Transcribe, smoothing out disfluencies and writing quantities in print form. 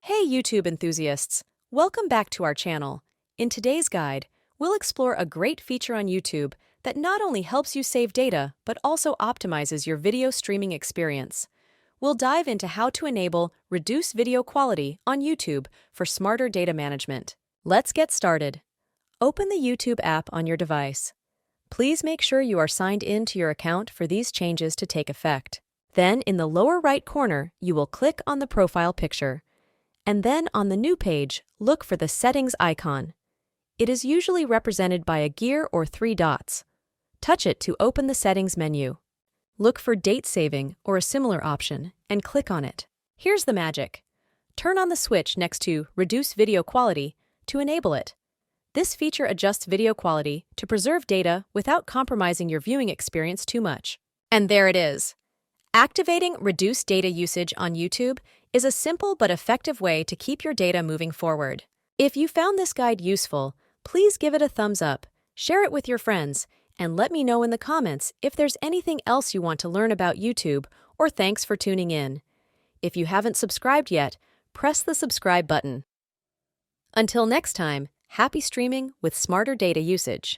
Hey YouTube enthusiasts! Welcome back to our channel. In today's guide, we'll explore a great feature on YouTube that not only helps you save data, but also optimizes your video streaming experience. We'll dive into how to enable reduce video quality on YouTube for smarter data management. Let's get started. Open the YouTube app on your device. Please make sure you are signed in to your account for these changes to take effect. Then, in the lower right corner, you will click on the profile picture. And then on the new page, look for the settings icon. It is usually represented by a gear or 3 dots. Touch it to open the settings menu. Look for date saving or a similar option and click on it. Here's the magic. Turn on the switch next to Reduce Video Quality to enable it. This feature adjusts video quality to preserve data without compromising your viewing experience too much. And there it is. Activating reduced data usage on YouTube is a simple but effective way to keep your data moving forward. If you found this guide useful, please give it a thumbs up, share it with your friends, and let me know in the comments if there's anything else you want to learn about YouTube, or thanks for tuning in. If you haven't subscribed yet, press the subscribe button. Until next time, happy streaming with smarter data usage.